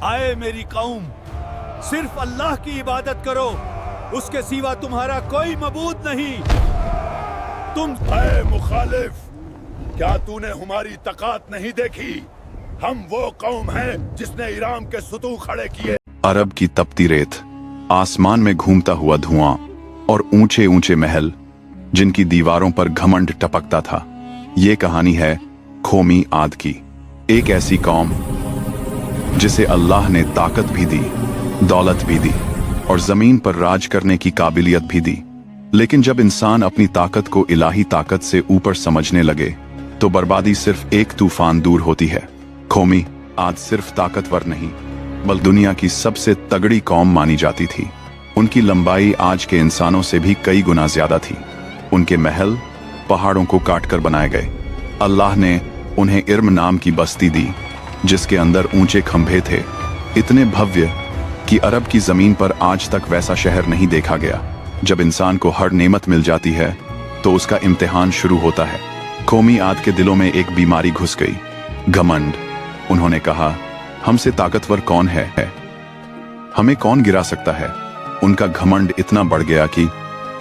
आए मेरी कौम, सिर्फ अल्लाह की इबादत करो, उसके सिवा तुम्हारा कोई मबूद नहीं। तुम ऐ मुखालिफ, क्या तूने हमारी ताकत नहीं देखी? हम वो कौम हैं जिसने ईरान के सुतू खड़े किए। अरब की तपती रेत, आसमान में घूमता हुआ धुआं और ऊंचे ऊंचे महल जिनकी दीवारों पर घमंड टपकता था। ये कहानी है खोमी आद की, एक ऐसी कौम जिसे अल्लाह ने ताकत भी दी, दौलत भी दी और जमीन पर राज करने की काबिलियत भी दी। लेकिन जब इंसान अपनी ताकत को इलाही ताकत से ऊपर समझने लगे तो बर्बादी सिर्फ एक तूफान दूर होती है। खोमी आद सिर्फ ताकतवर नहीं बल्कि दुनिया की सबसे तगड़ी कौम मानी जाती थी। उनकी लंबाई आज के इंसानों से भी कई गुना ज्यादा थी। उनके महल पहाड़ों को काटकर बनाए गए। अल्लाह ने उन्हें इर्म नाम की बस्ती दी जिसके अंदर ऊंचे खंभे थे, इतने भव्य कि अरब की जमीन पर आज तक वैसा शहर नहीं देखा गया। जब इंसान को हर नेमत मिल जाती है तो उसका इम्तिहान शुरू होता है। खोमी आद के दिलों में एक बीमारी घुस गई, घमंड। उन्होंने कहा, हमसे ताकतवर कौन है? हमें कौन गिरा सकता है? उनका घमंड इतना बढ़ गया कि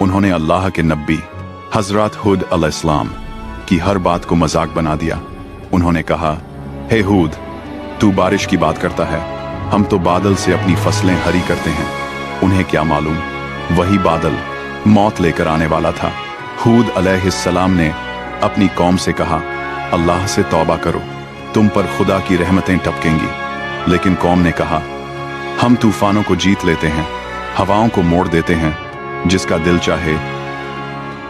उन्होंने अल्लाह के नबी हजरत हुद अलैहिस्सलाम की हर बात को मजाक बना दिया। उन्होंने कहा, हे हुद, तू बारिश की बात करता है, हम तो बादल से अपनी फसलें हरी करते हैं। उन्हें क्या मालूम, वही बादल मौत लेकर आने वाला था। हुद अलैहिस्सलाम ने अपनी कौम से कहा, अल्लाह से तौबा करो, तुम पर खुदा की रहमतें टपकेंगी। लेकिन कौम ने कहा, हम तूफानों को जीत लेते हैं, हवाओं को मोड़ देते हैं, जिसका दिल चाहे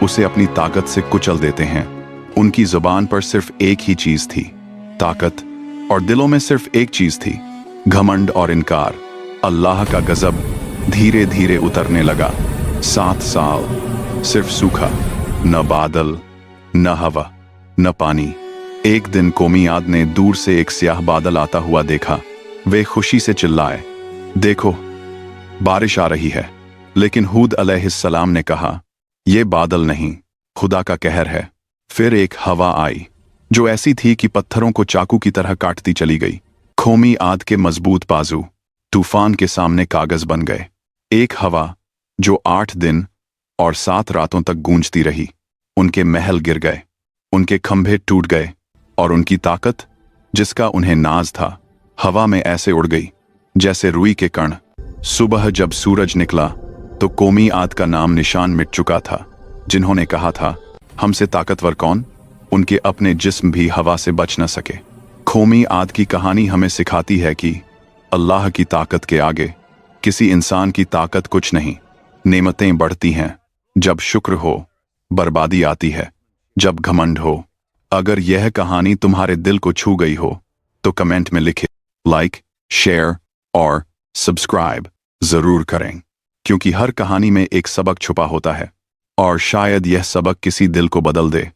उसे अपनी ताकत से कुचल देते हैं। उनकी जुबान पर सिर्फ एक ही चीज थी, ताकत, और दिलों में सिर्फ एक चीज थी, घमंड और इनकार। अल्लाह का गजब धीरे धीरे उतरने लगा। 7 साल सिर्फ सूखा, न बादल, न हवा, न पानी। एक दिन कौमी आद ने दूर से एक स्याह बादल आता हुआ देखा। वे खुशी से चिल्लाए, देखो, बारिश आ रही है। लेकिन हुद अलैहिस्सलाम ने कहा, यह बादल नहीं, खुदा का कहर है। फिर एक हवा आई जो ऐसी थी कि पत्थरों को चाकू की तरह काटती चली गई। खोमी आद के मजबूत बाजू तूफान के सामने कागज बन गए। एक हवा जो 8 दिन और 7 रातों तक गूंजती रही। उनके महल गिर गए, उनके खंभे टूट गए और उनकी ताकत, जिसका उन्हें नाज था, हवा में ऐसे उड़ गई जैसे रुई के कण। सुबह जब सूरज निकला तो कौमी आद का नाम निशान मिट चुका था। जिन्होंने कहा था, हमसे ताकतवर कौन, उनके अपने जिस्म भी हवा से बच न सके। खोमी आद की कहानी हमें सिखाती है कि अल्लाह की ताकत के आगे किसी इंसान की ताकत कुछ नहीं। नेमतें बढ़ती हैं जब शुक्र हो, बर्बादी आती है जब घमंड हो। अगर यह कहानी तुम्हारे दिल को छू गई हो तो कमेंट में लिखे, लाइक, शेयर और सब्सक्राइब जरूर करें, क्योंकि हर कहानी में एक सबक छुपा होता है और शायद यह सबक किसी दिल को बदल दे।